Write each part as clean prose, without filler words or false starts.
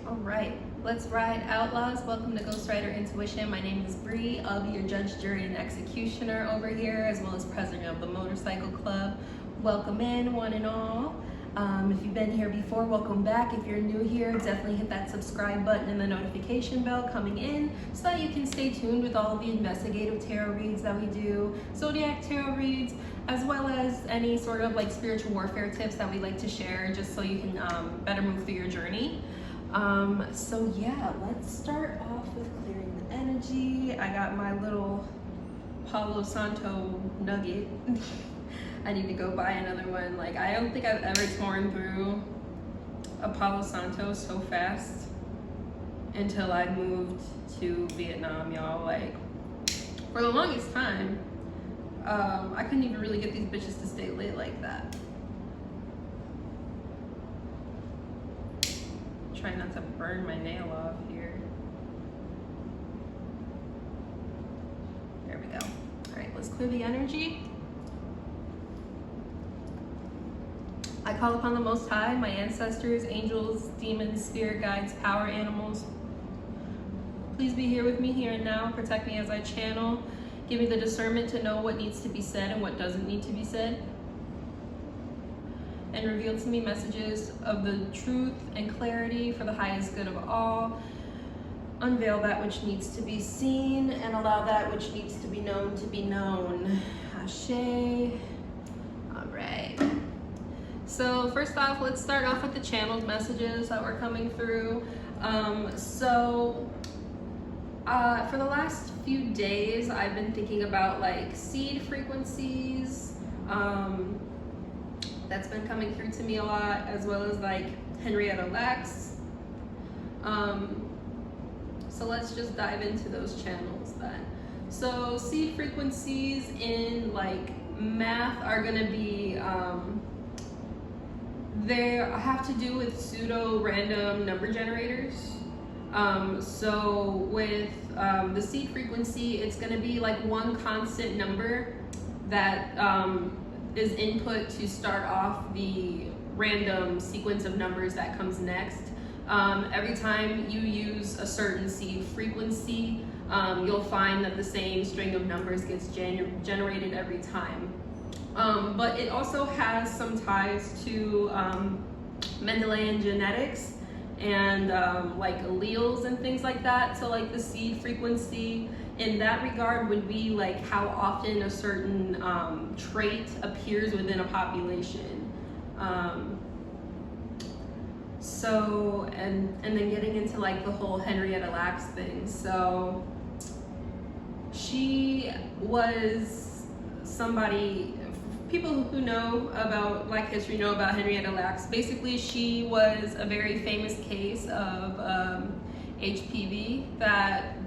All right, let's ride, outlaws. Welcome to Ghostwriter Intuition. My name is Bree. I'll be your judge, jury, and executioner over here, as well as president of the Motorcycle Club. Welcome in, one and all. If you've been here before, welcome back. If you're new here, definitely hit that subscribe button and the notification bell coming in so that you can stay tuned with all of the investigative tarot reads that we do, zodiac tarot reads, as well as any sort of like spiritual warfare tips that we like to share just so you can better move through your journey. So yeah, let's start off with clearing the energy. I got my little Palo Santo nugget. I need to go buy another one. Like, I don't think I've ever torn through a Palo Santo so fast until I moved to Vietnam, y'all. Like, for the longest time, I couldn't even really get these bitches to stay lit like that. Try not to burn my nail off here. There we go. All right, let's clear the energy. I call upon the Most High, my ancestors, angels, demons, spirit guides, power animals. Please be here with me here and now. Protect me as I channel. Give me the discernment to know what needs to be said and what doesn't need to be said. And reveal to me messages of the truth and clarity for the highest good of all. Unveil that which needs to be seen and allow that which needs to be known. Ashe. All right. So first off, let's start off with the channeled messages that were coming through. For the last few days, I've been thinking about like seed frequencies. That's been coming through to me a lot, as well as like Henrietta Lacks. So let's just dive into those channels then. So seed frequencies in like math are gonna be, they have to do with pseudo random number generators. So with the seed frequency, it's gonna be like one constant number that is input to start off the random sequence of numbers that comes next. Every time you use a certain seed frequency, you'll find that the same string of numbers gets generated every time. But it also has some ties to Mendelian genetics and like alleles and things like that. So like the seed frequency in that regard would be like how often a certain trait appears within a population. And then getting into like the whole Henrietta Lacks thing. So she was somebody, people who know about Black history know about Henrietta Lacks. Basically, she was a very famous case of HPV that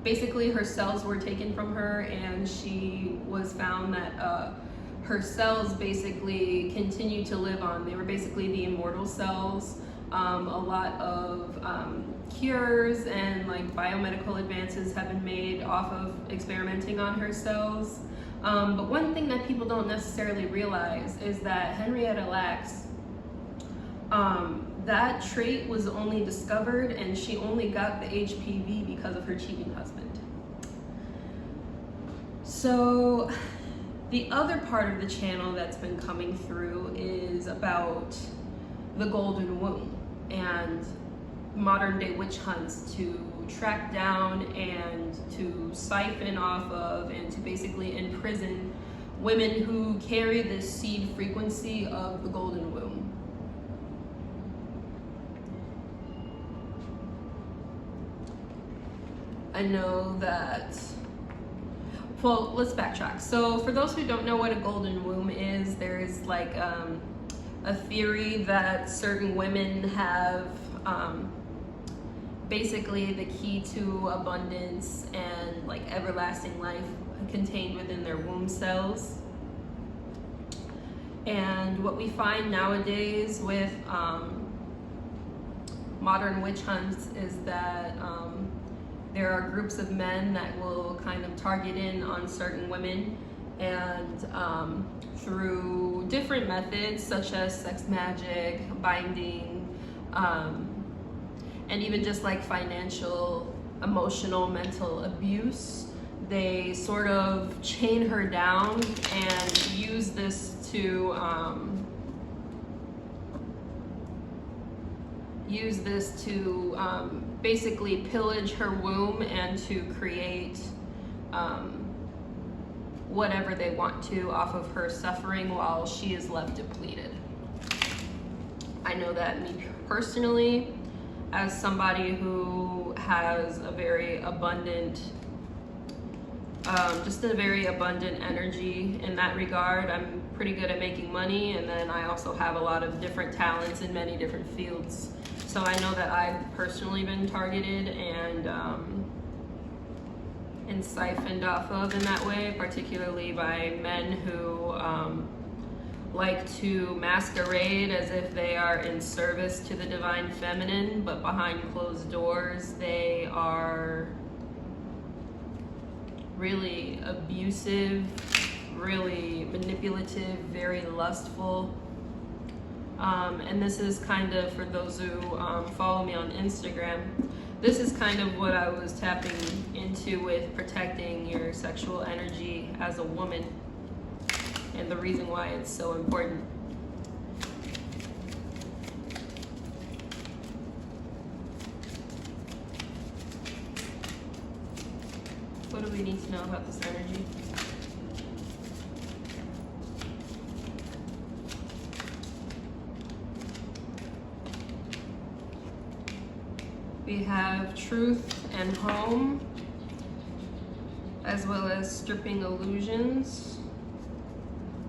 basically her cells were taken from her, and she was found that her cells basically continued to live on. They were basically the immortal cells. A lot of cures and like biomedical advances have been made off of experimenting on her cells. But one thing that people don't necessarily realize is that Henrietta Lacks, that trait was only discovered and she only got the HPV because of her cheating husband. So the other part of the channel that's been coming through is about the golden womb and modern day witch hunts to track down and to siphon off of and to basically imprison women who carry this seed frequency of the golden womb. I know that, well, let's backtrack. So for those who don't know what a golden womb is, there's like a theory that certain women have basically the key to abundance and like everlasting life contained within their womb cells. And what we find nowadays with modern witch hunts is that there are groups of men that will kind of target in on certain women, and through different methods such as sex magic, binding, and even just like financial, emotional, mental abuse. They sort of chain her down and use this to basically pillage her womb and to create whatever they want to off of her suffering while she is left depleted. I know that me personally, as somebody who has a very abundant, just a very abundant energy in that regard. I'm pretty good at making money, and then I also have a lot of different talents in many different fields. So I know that I've personally been targeted and siphoned off of in that way, particularly by men who like to masquerade as if they are in service to the divine feminine, but behind closed doors they are really abusive, really manipulative, very lustful. And this is kind of, for those who follow me on Instagram, this is kind of what I was tapping into with protecting your sexual energy as a woman, and the reason why it's so important. What do we need to know about this energy? We have truth and home, as well as stripping illusions,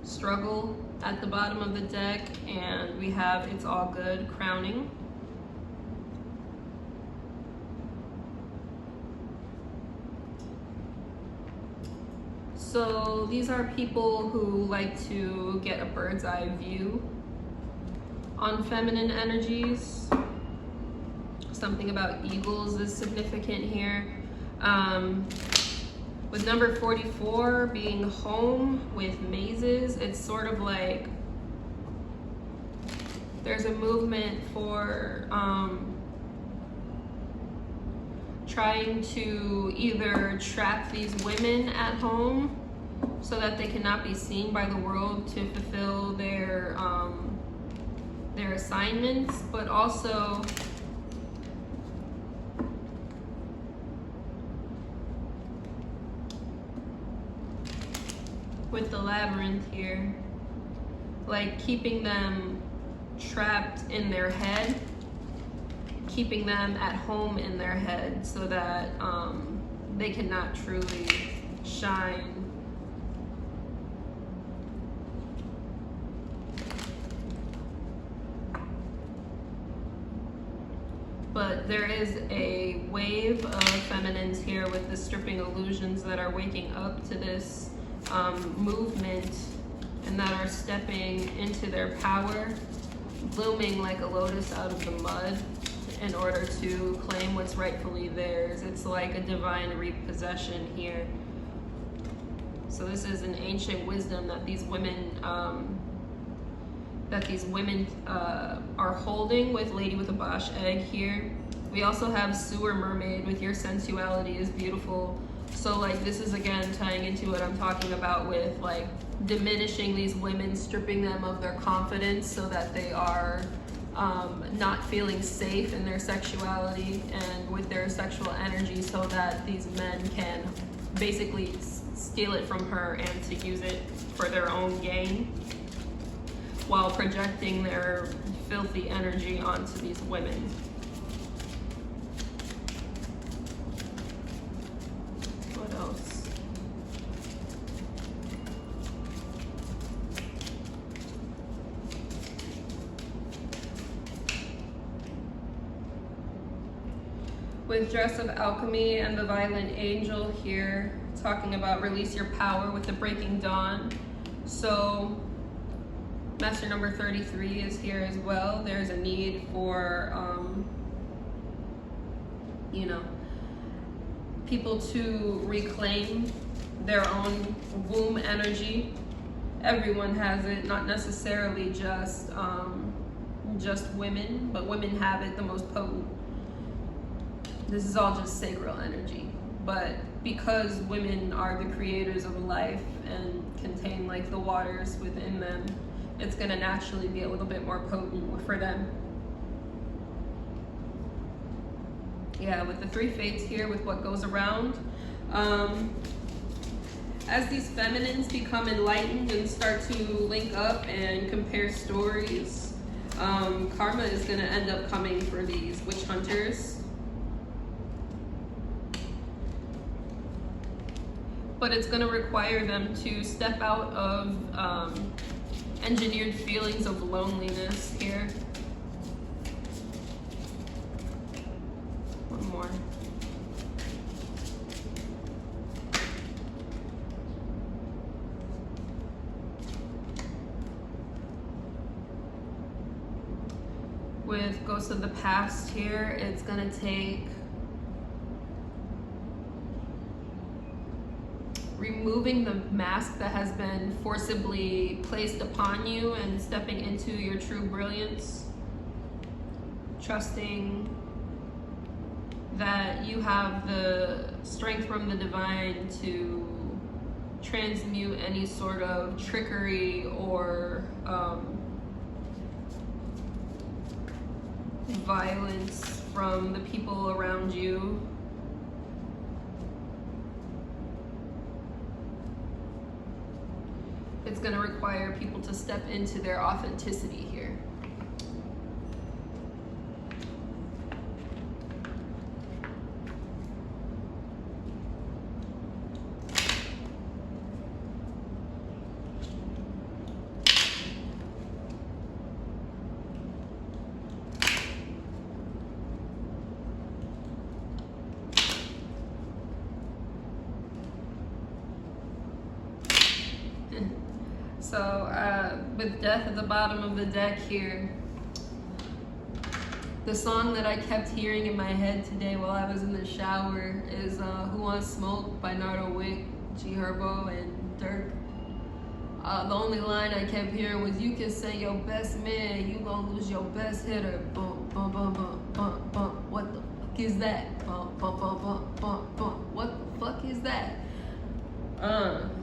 struggle at the bottom of the deck, and we have it's all good, crowning. So these are people who like to get a bird's eye view on feminine energies. Something about eagles is significant here. With number 44 being home with mazes, it's sort of like there's a movement for trying to either trap these women at home so that they cannot be seen by the world to fulfill their assignments, but also with the labyrinth here, like keeping them trapped in their head, keeping them at home in their head so that they cannot truly shine. But there is a wave of feminines here with the stripping illusions that are waking up to this movement and that are stepping into their power, blooming like a lotus out of the mud in order to claim what's rightfully theirs. It's like a divine repossession here. So this is an ancient wisdom that these women are holding with Lady with a Bosch egg here. We also have Sewer Mermaid with your sensuality is beautiful. So like this is again tying into what I'm talking about with like diminishing these women, stripping them of their confidence so that they are not feeling safe in their sexuality and with their sexual energy, so that these men can basically steal it from her and to use it for their own gain while projecting their filthy energy onto these women. What else? With Dress of Alchemy and the Violent Angel here, talking about release your power with the breaking dawn. So Master number 33 is here as well. There's a need for, people to reclaim their own womb energy. Everyone has it, not necessarily just women, but women have it the most potent. This is all just sacral energy. But because women are the creators of life and contain like the waters within them, it's gonna naturally be a little bit more potent for them. Yeah, with the 3 fates here, with what goes around, as these feminines become enlightened and start to link up and compare stories, karma is gonna end up coming for these witch hunters. But it's going to require them to step out of engineered feelings of loneliness here. One more. With Ghosts of the Past here, it's going to take removing the mask that has been forcibly placed upon you and stepping into your true brilliance. Trusting that you have the strength from the divine to transmute any sort of trickery or violence from the people around you. It's going to require people to step into their authenticity here. So with Death at the bottom of the deck here, the song that I kept hearing in my head today while I was in the shower is Who Wants Smoke by Nardo Wick, G Herbo, and Dirk. The only line I kept hearing was, you can say your best man, you gonna lose your best hitter. Bum, bum, bum, bum, bum, bum. What the fuck is that? Bum, bum, bum, bum, bum, bum. What the fuck is that?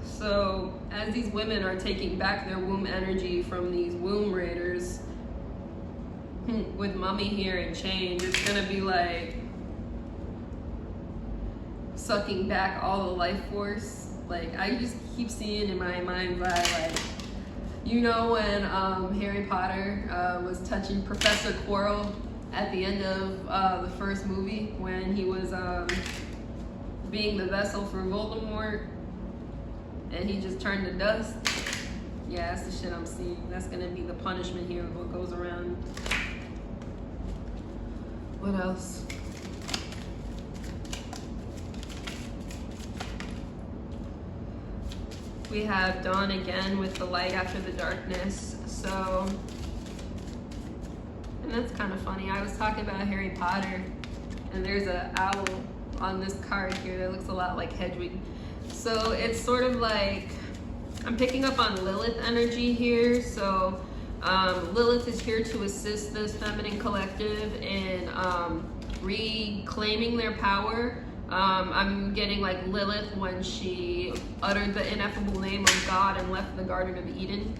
So as these women are taking back their womb energy from these womb raiders, with Mummy here in chains, it's gonna be like sucking back all the life force. Like, I just keep seeing in my mind's eye, like, you know when Harry Potter was touching Professor Quirrell at the end of the first movie when he was being the vessel for Voldemort and he just turned to dust? Yeah, that's the shit I'm seeing. That's gonna be the punishment here of what goes around. What else? We have dawn again with the light after the darkness. So, and that's kind of funny. I was talking about Harry Potter, and there's an owl on this card here that looks a lot like Hedwig. So it's sort of like, I'm picking up on Lilith energy here. So Lilith is here to assist this feminine collective in reclaiming their power. I'm getting like Lilith when she uttered the ineffable name of God and left the Garden of Eden.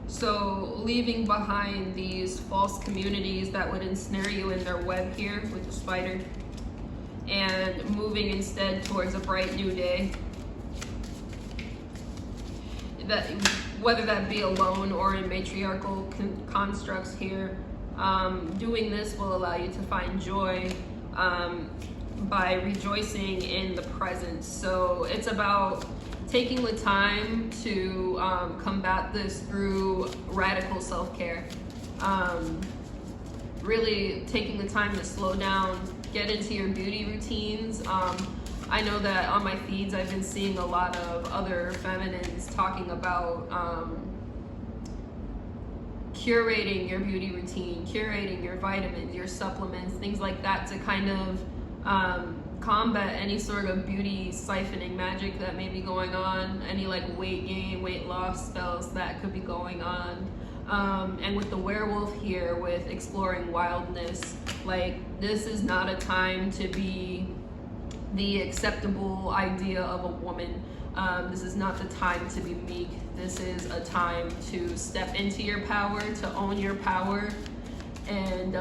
So leaving behind these false communities that would ensnare you in their web here with the spider, and moving instead towards a bright new day. That, whether that be alone or in matriarchal constructs here, doing this will allow you to find joy by rejoicing in the present. So it's about taking the time to combat this through radical self-care. Really taking the time to slow down, get into your beauty routines. I know that on my feeds I've been seeing a lot of other feminines talking about curating your beauty routine, curating your vitamins, your supplements, things like that, to kind of combat any sort of beauty siphoning magic that may be going on, any like weight gain, weight loss spells that could be going on. And with the werewolf here, with exploring wildness, like, this is not a time to be the acceptable idea of a woman. This is not the time to be meek. This is a time to step into your power, to own your power, and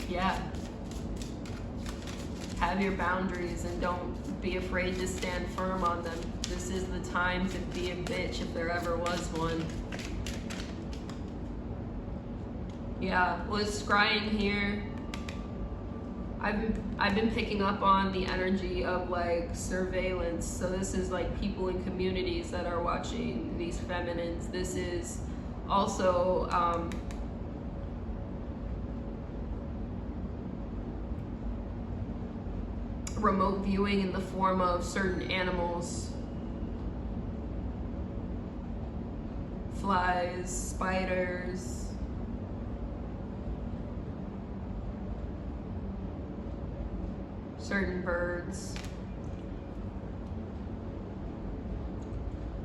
yeah, have your boundaries and don't be afraid to stand firm on them. This is the time to be a bitch if there ever was one. Yeah, with scrying here, I've been picking up on the energy of like surveillance. So this is like people in communities that are watching these feminines. This is also remote viewing in the form of certain animals. Flies, spiders. Certain birds.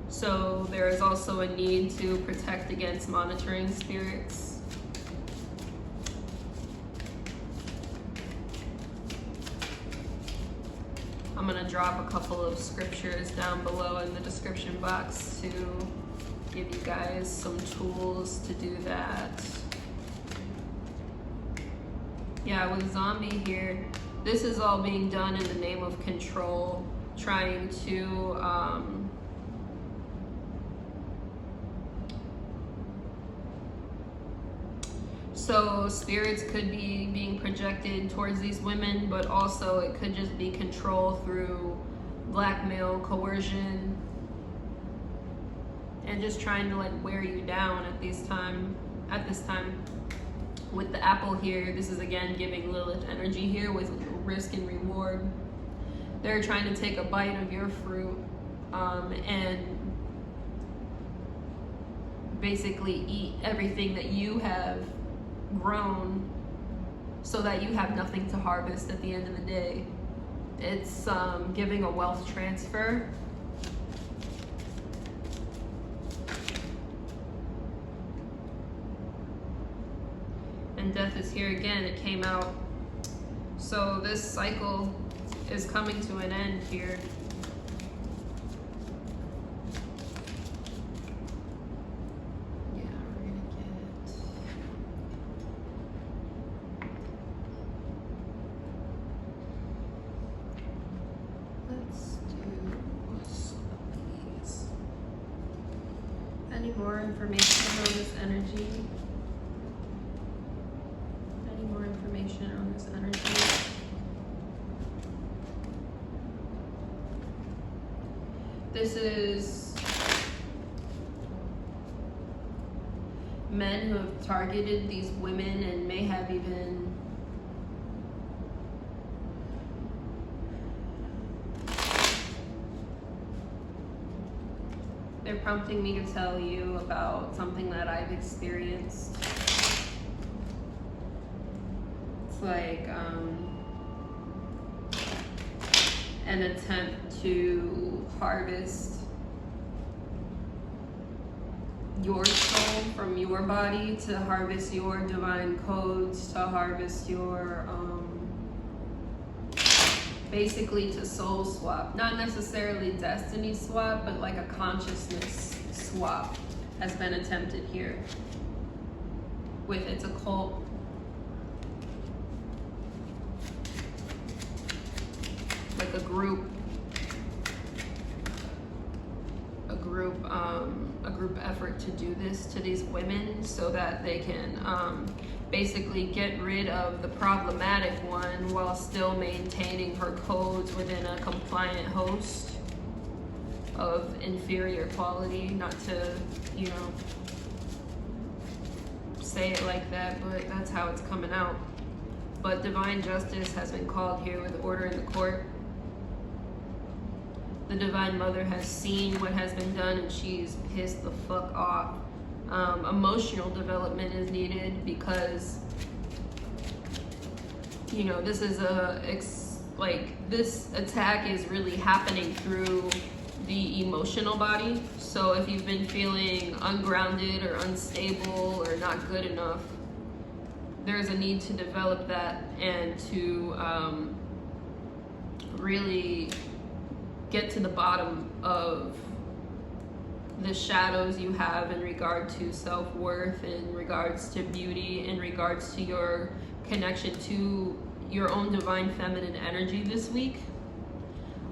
So there is also a need to protect against monitoring spirits. I'm gonna drop a couple of scriptures down below in the description box to give you guys some tools to do that. Yeah, with zombie here, this is all being done in the name of control, trying to so spirits could be being projected towards these women, but also it could just be control through blackmail, coercion, and just trying to like wear you down at this time. With the apple here, this is again giving Lilith energy here with risk and reward. They're trying to take a bite of your fruit and basically eat everything that you have grown so that you have nothing to harvest at the end of the day. It's giving a wealth transfer. And death is here again. It came out. So this cycle is coming to an end here. Yeah, we're gonna get... Let's do some of these. Any more information on this energy? On this energy. This is men who have targeted these women and may have even they're prompting me to tell you about something that I've experienced. Like an attempt to harvest your soul from your body, to harvest your divine codes, to harvest your basically to soul swap. Not necessarily destiny swap, but like a consciousness swap has been attempted here with its occult. Like a group effort to do this to these women so that they can basically get rid of the problematic one while still maintaining her codes within a compliant host of inferior quality. Not to, you know, say it like that, but that's how it's coming out. But divine justice has been called here with order in the court. The Divine Mother has seen what has been done and she's pissed the fuck off. Emotional development is needed because, you know, this is this attack is really happening through the emotional body. So if you've been feeling ungrounded or unstable or not good enough, there's a need to develop that and to really get to the bottom of the shadows you have in regard to self-worth, in regards to beauty, in regards to your connection to your own divine feminine energy this week.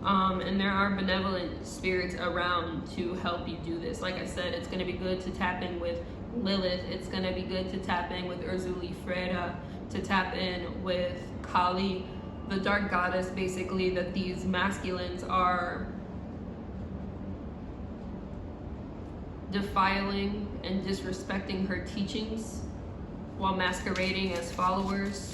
And there are benevolent spirits around to help you do this. Like I said, it's going to be good to tap in with Lilith. It's going to be good to tap in with Usui Freda, to tap in with Kali, the dark goddess, basically, that these masculines are defiling and disrespecting her teachings while masquerading as followers.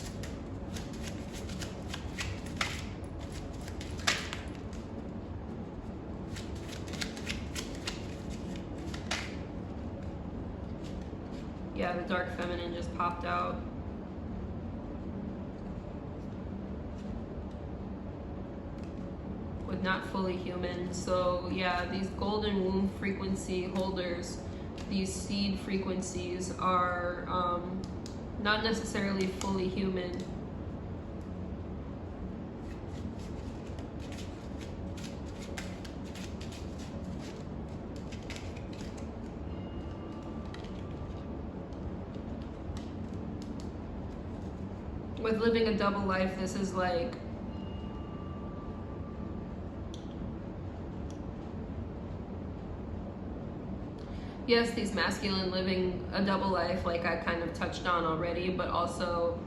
Yeah, the dark feminine just popped out. With not fully human. So yeah, these golden womb frequency holders, these seed frequencies are not necessarily fully human. With living a double life, this is like yes, these masculine living a double life, like I kind of touched on already, but also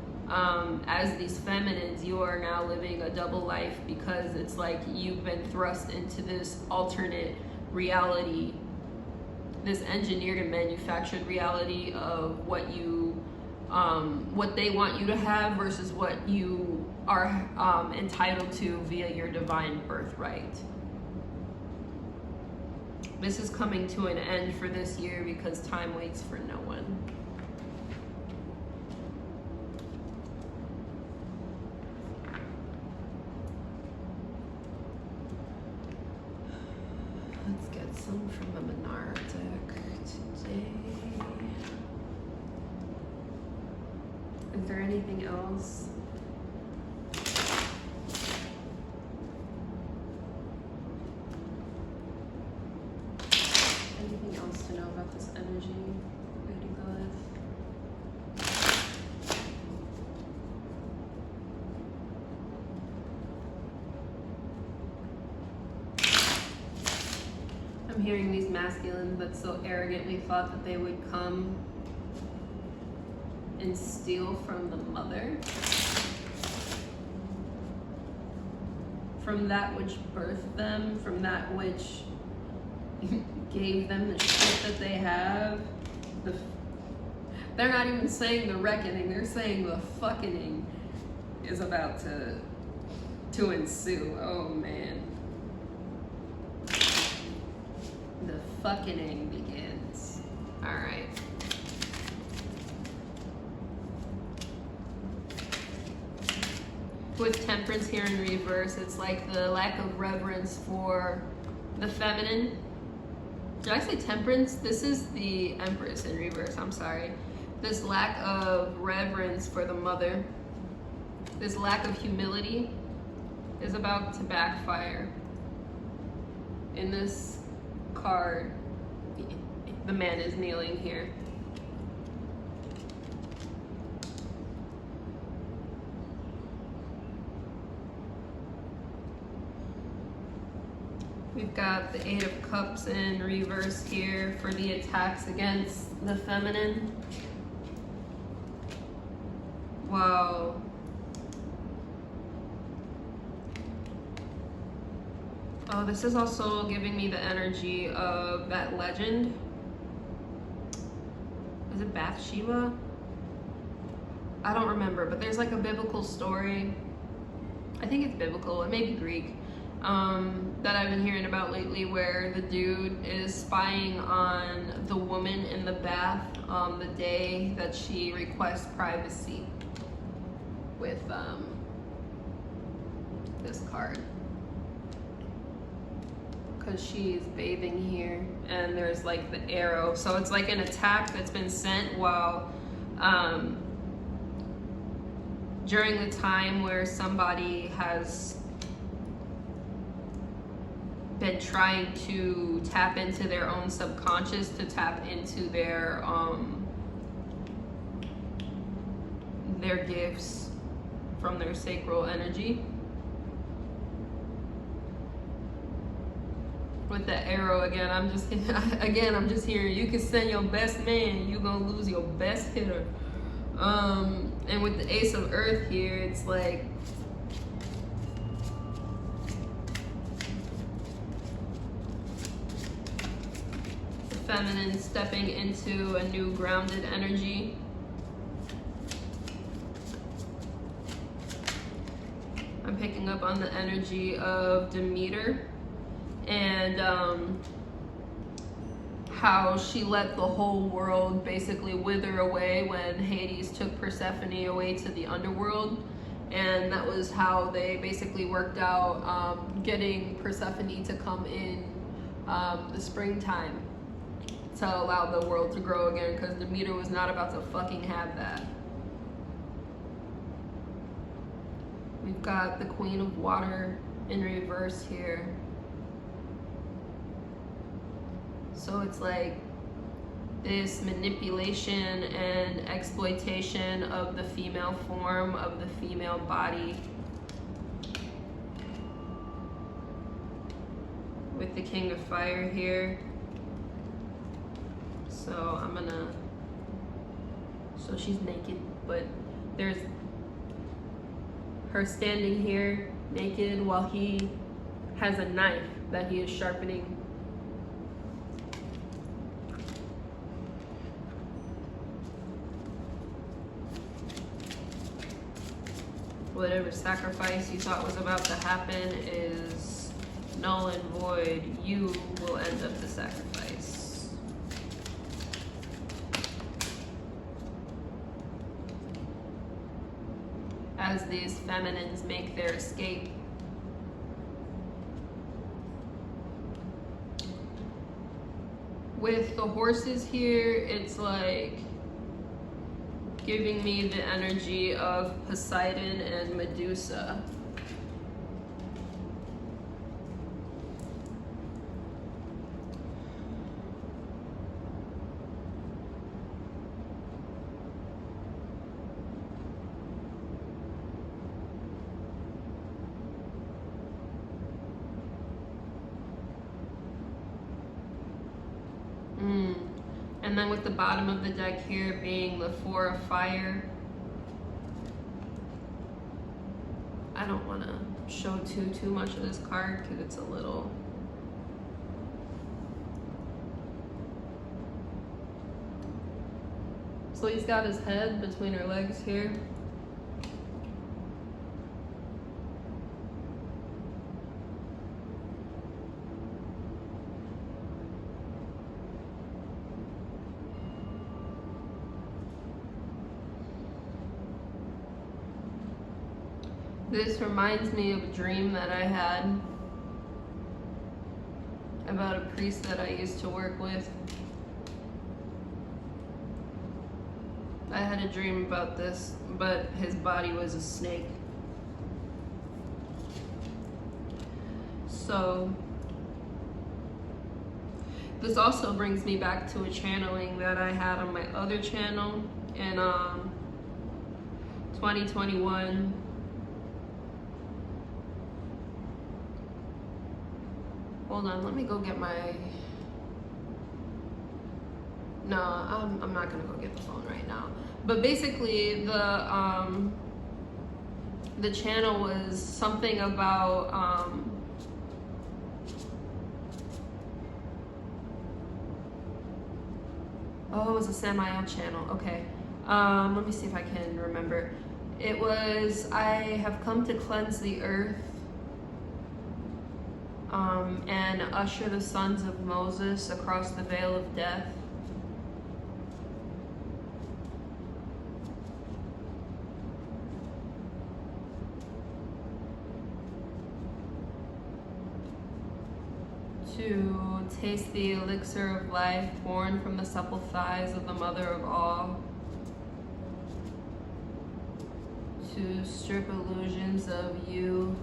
as these feminines, you are now living a double life because it's like you've been thrust into this alternate reality, this engineered and manufactured reality of what you what they want you to have versus what you are entitled to via your divine birthright. This is coming to an end for this year because time waits for no one. Let's get some from the Menara deck today. Is there anything else? Anything else to know about this energy, Lady Lilith? I'm hearing these masculines that so arrogantly thought that they would come and steal from the mother, from that which birthed them, from that which gave them the shit that they have. They're not even saying the reckoning, they're saying the fucking is about to ensue. Oh man. The fucking begins. Alright. With Temperance here in reverse, it's like the lack of reverence for the feminine. Did I say Temperance? This is the Empress in reverse, I'm sorry. This lack of reverence for the mother, this lack of humility is about to backfire. In this card, the man is kneeling here. We've got the Eight of Cups in reverse here for the attacks against the feminine. Wow. Oh, this is also giving me the energy of that legend. Is it Bathsheba? I don't remember, but there's like a biblical story. I think it's biblical, it may be Greek. That I've been hearing about lately, where the dude is spying on the woman in the bath the day that she requests privacy with this card. because she's bathing here, and there's like the arrow. So it's like an attack that's been sent while during the time where somebody has been trying to tap into their own subconscious, to tap into their gifts from their sacral energy. With the arrow again, I'm just hearing you can send your best man, you gonna lose your best hitter. And with the Ace of Earth here, it's like the feminine stepping into a new grounded energy. I'm picking up on the energy of Demeter and how she let the whole world basically wither away when Hades took Persephone away to the underworld. And that was how they basically worked out getting Persephone to come in the springtime to allow the world to grow again, because Demeter was not about to fucking have that. We've got the Queen of Water in reverse here. So it's like this manipulation and exploitation of the female form, of the female body. With the King of Fire here. So so she's naked, but there's her standing here naked while he has a knife that he is sharpening. Whatever sacrifice you thought was about to happen is null and void. You will end up the sacrifice. As these feminines make their escape. With the horses here, it's like giving me the energy of Poseidon and Medusa. And then with the bottom of the deck here being the Four of Fire. I don't want to show too much of this card because it's a little... So he's got his head between her legs here. This reminds me of a dream that I had about a priest that I used to work with. I had a dream about this, but his body was a snake. So this also brings me back to a channeling that I had on my other channel in 2021. Hold on, let me go get my... No, I'm not gonna go get the phone right now. But basically, the channel was something about oh, it was a Samael channel. Okay, let me see if I can remember. It was, I have come to cleanse the earth and usher the sons of Moses across the veil of death. To taste the elixir of life born from the supple thighs of the mother of all. To strip illusions of you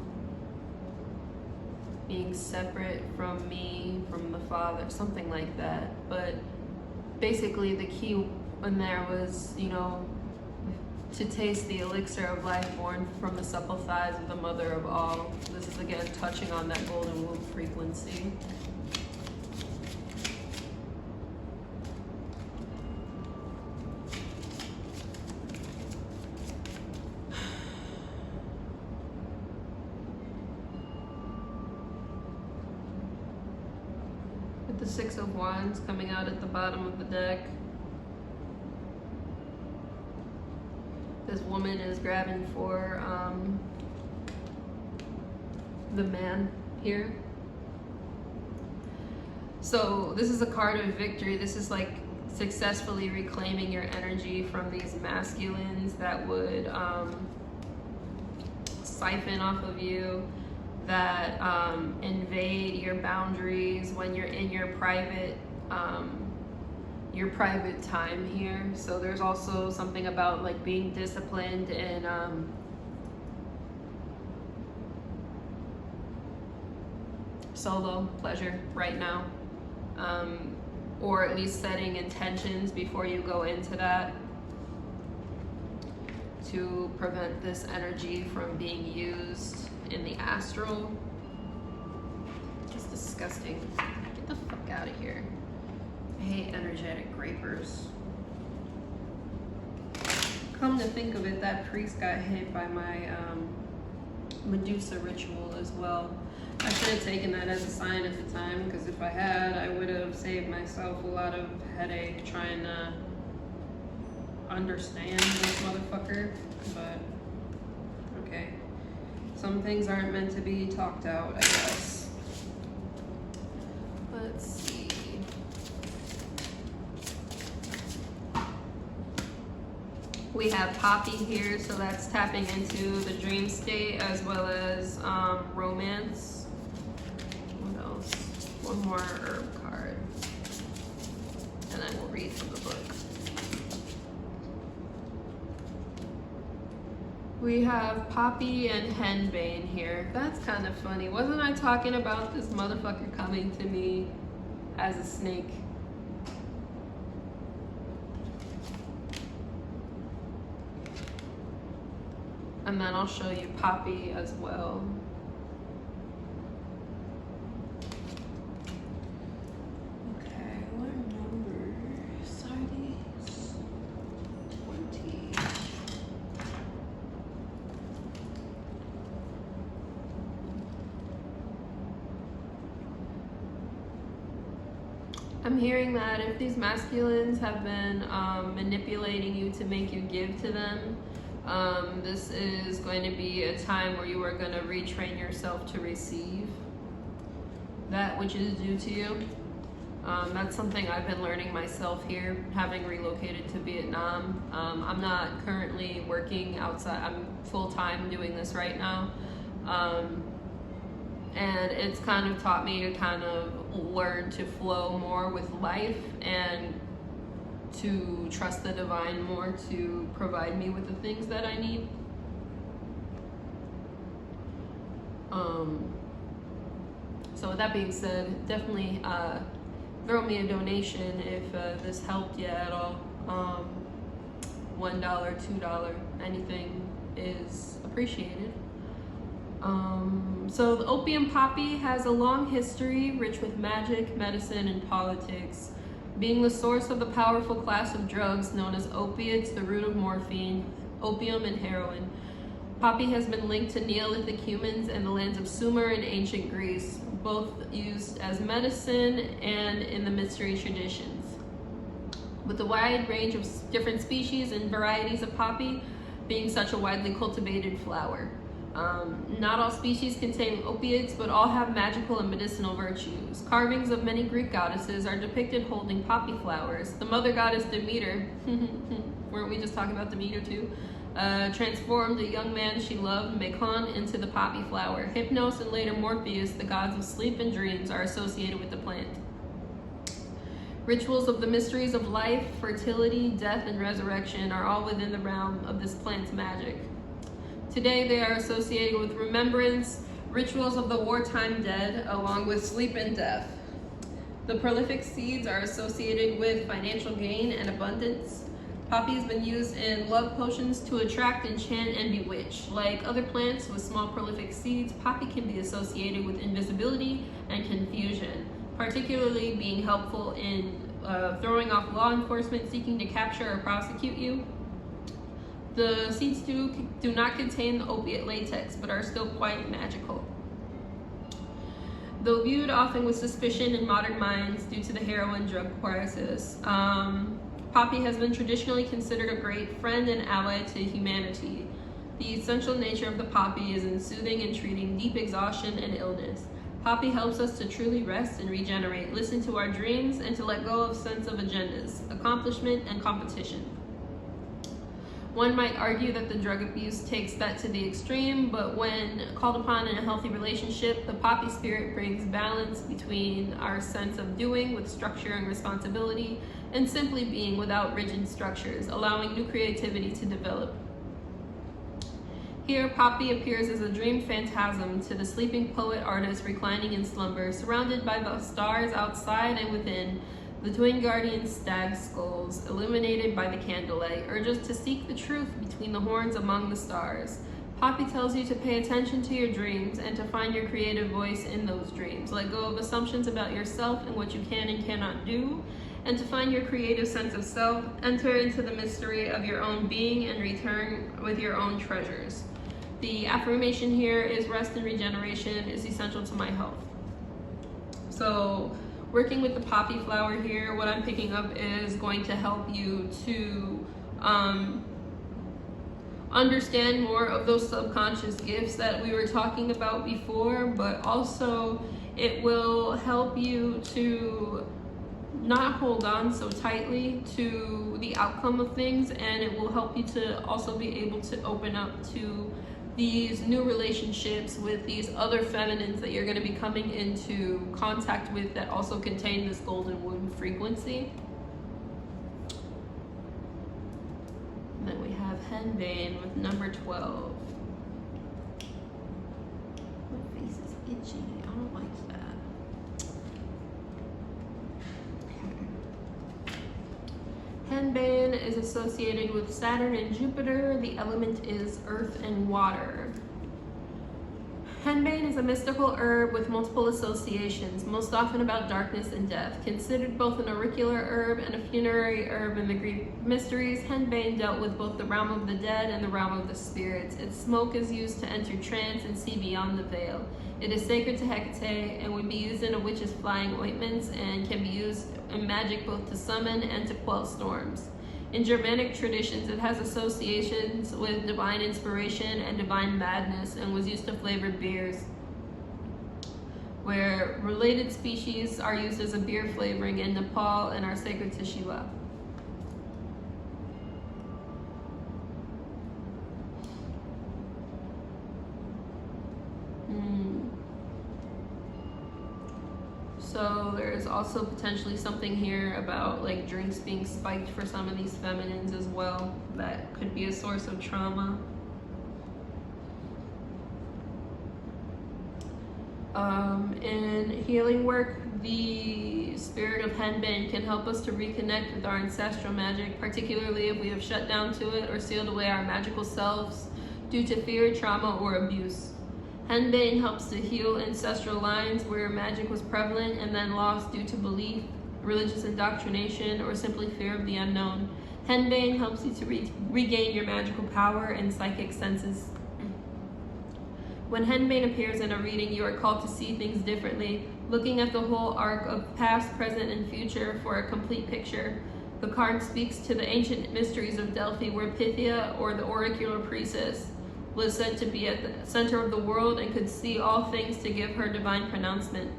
being separate from me, from the Father, something like that. But basically the key in there was, you know, to taste the elixir of life born from the supple thighs of the mother of all. This is again touching on that golden womb frequency. With the Six of Wands coming out at the bottom of the deck. This woman is grabbing for the man here. So this is a card of victory. This is like successfully reclaiming your energy from these masculines that would siphon off of you, that invade your boundaries when you're in your private time here. So there's also something about like being disciplined and solo pleasure right now, or at least setting intentions before you go into that to prevent this energy from being used in the astral. It's disgusting. Get the fuck out of here. I hate energetic grapers. Come to think of it, that priest got hit by my Medusa ritual as well. I should have taken that as a sign at the time, because if I had, I would have saved myself a lot of headache trying to understand this motherfucker. But okay, some things aren't meant to be talked out, I guess. Let's see. We have Poppy here, so that's tapping into the dream state as well as romance. What else? One more herb card, and then we'll read from the book. We have Poppy and Henbane here. That's kind of funny. Wasn't I talking about this motherfucker coming to me as a snake? And then I'll show you Poppy as well. Okay, what number? Sardi's 20. I'm hearing that if these masculines have been manipulating you to make you give to them, this is going to be a time where you are going to retrain yourself to receive that which is due to you. That's something I've been learning myself here, having relocated to Vietnam. I'm not currently working outside. I'm full-time doing this right now. And it's kind of taught me to kind of learn to flow more with life and to trust the divine more to provide me with the things that I need. So with that being said, definitely throw me a donation if this helped you at all. $1, $2, anything is appreciated. So the opium poppy has a long history rich with magic, medicine, and politics. Being the source of the powerful class of drugs known as opiates, the root of morphine, opium, and heroin, poppy has been linked to Neolithic humans and the lands of Sumer and ancient Greece, both used as medicine and in the mystery traditions. With a wide range of different species and varieties of poppy being such a widely cultivated flower. Not all species contain opiates, but all have magical and medicinal virtues. Carvings of many Greek goddesses are depicted holding poppy flowers. The mother goddess Demeter, weren't we just talking about Demeter too? transformed a young man she loved, Mekon, into the poppy flower. Hypnos and later Morpheus, the gods of sleep and dreams, are associated with the plant. Rituals of the mysteries of life, fertility, death, and resurrection are all within the realm of this plant's magic. Today they are associated with remembrance, rituals of the wartime dead, along with sleep and death. The prolific seeds are associated with financial gain and abundance. Poppy has been used in love potions to attract, enchant, and bewitch. Like other plants with small prolific seeds, poppy can be associated with invisibility and confusion, particularly being helpful in throwing off law enforcement seeking to capture or prosecute you. The seeds do not contain the opiate latex, but are still quite magical. Though viewed often with suspicion in modern minds due to the heroin drug crisis, poppy has been traditionally considered a great friend and ally to humanity. The essential nature of the poppy is in soothing and treating deep exhaustion and illness. Poppy helps us to truly rest and regenerate, listen to our dreams, and to let go of sense of agendas, accomplishment, and competition. One might argue that the drug abuse takes that to the extreme, but when called upon in a healthy relationship, the poppy spirit brings balance between our sense of doing with structure and responsibility, and simply being without rigid structures, allowing new creativity to develop. Here, poppy appears as a dream phantasm to the sleeping poet-artist reclining in slumber, surrounded by the stars outside and within. The twin guardian stag skulls, illuminated by the candlelight, urge us to seek the truth between the horns among the stars. Poppy tells you to pay attention to your dreams and to find your creative voice in those dreams. Let go of assumptions about yourself and what you can and cannot do, and to find your creative sense of self. Enter into the mystery of your own being and return with your own treasures. The affirmation here is rest and regeneration is essential to my health. So, working with the poppy flower here, what I'm picking up is going to help you to understand more of those subconscious gifts that we were talking about before, but also it will help you to not hold on so tightly to the outcome of things, and it will help you to also be able to open up to these new relationships with these other feminines that you're going to be coming into contact with that also contain this golden womb frequency. And then we have henbane with number 12. My face is itchy. I don't like that. Henbane is associated with Saturn and Jupiter. The element is earth and water. Henbane is a mystical herb with multiple associations, most often about darkness and death. Considered both an auricular herb and a funerary herb in the Greek mysteries, henbane dealt with both the realm of the dead and the realm of the spirits. Its smoke is used to enter trance and see beyond the veil. It is sacred to Hecate and would be used in a witch's flying ointments and can be used in magic both to summon and to quell storms. In Germanic traditions, it has associations with divine inspiration and divine madness and was used to flavor beers, where related species are used as a beer flavoring in Nepal and are sacred to Shiva. So there's also potentially something here about like drinks being spiked for some of these feminines as well. That could be a source of trauma. In healing work, the spirit of henbane can help us to reconnect with our ancestral magic, particularly if we have shut down to it or sealed away our magical selves due to fear, trauma, or abuse. Henbane helps to heal ancestral lines where magic was prevalent and then lost due to belief, religious indoctrination, or simply fear of the unknown. Henbane helps you to regain your magical power and psychic senses. When henbane appears in a reading, you are called to see things differently, looking at the whole arc of past, present, and future for a complete picture. The card speaks to the ancient mysteries of Delphi, where Pythia, or the oracular priestess, was said to be at the center of the world and could see all things to give her divine pronouncement.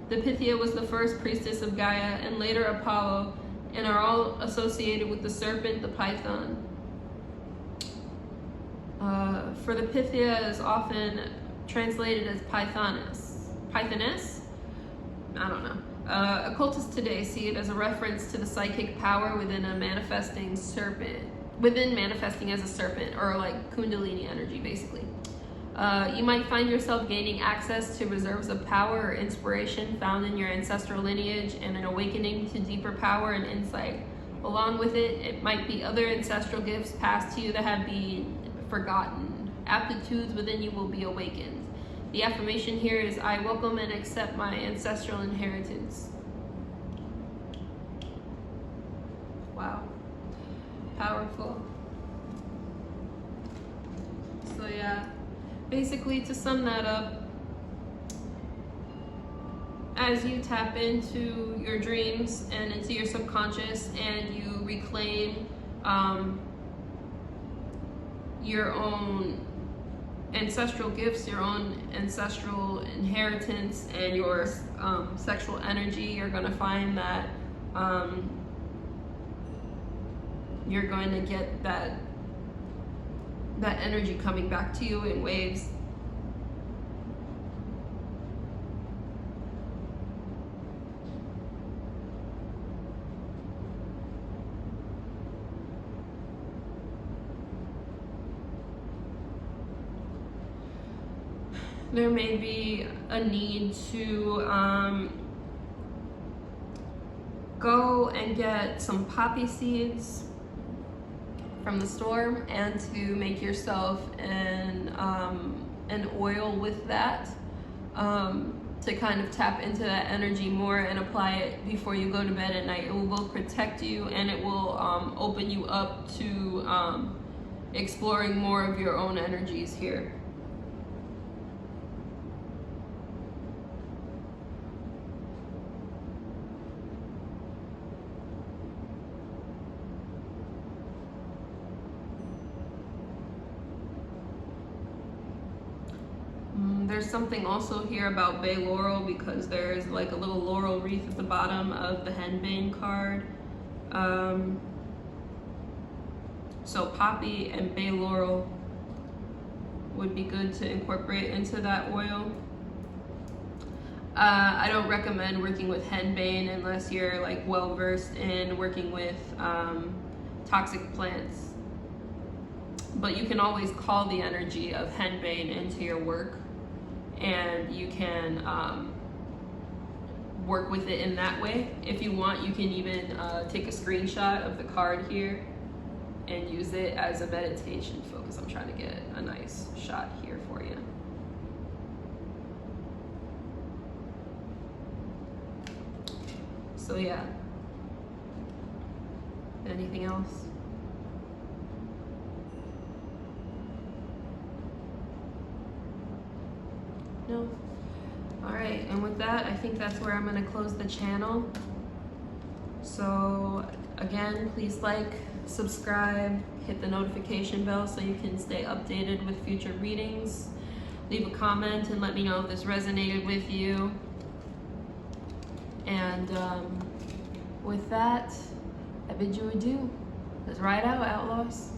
The Pythia was the first priestess of Gaia and later Apollo, and are all associated with the serpent, the python. For the Pythia is often translated as Pythoness. Pythoness? I don't know. Occultists today see it as a reference to the psychic power within a manifesting serpent, within manifesting as a serpent, or like Kundalini energy, basically. You might find yourself gaining access to reserves of power or inspiration found in your ancestral lineage and an awakening to deeper power and insight. Along with it, it might be other ancestral gifts passed to you that have been forgotten. Aptitudes within you will be awakened. The affirmation here is, I welcome and accept my ancestral inheritance. Wow. Powerful. So yeah, basically to sum that up, as you tap into your dreams and into your subconscious and you reclaim your own ancestral gifts, your own ancestral inheritance, and your sexual energy, you're going to find that you're going to get that energy coming back to you in waves. There may be a need to go and get some poppy seeds from the store and to make yourself an oil with that, to kind of tap into that energy more and apply it before you go to bed at night. It will both protect you and it will open you up to exploring more of your own energies here. There's something also here about bay laurel, because there's like a little laurel wreath at the bottom of the henbane card. So poppy and bay laurel would be good to incorporate into that oil. I don't recommend working with henbane unless you're like well versed in working with toxic plants. But you can always call the energy of henbane into your work, and you can work with it in that way. If you want, you can even take a screenshot of the card here and use it as a meditation focus. I'm trying to get a nice shot here for you. So yeah. Anything else? No? All right, and with that, I think that's where I'm gonna close the channel. So again, please like, subscribe, hit the notification bell so you can stay updated with future readings. Leave a comment and let me know if this resonated with you. And with that, I bid you adieu. Let's ride out, outlaws.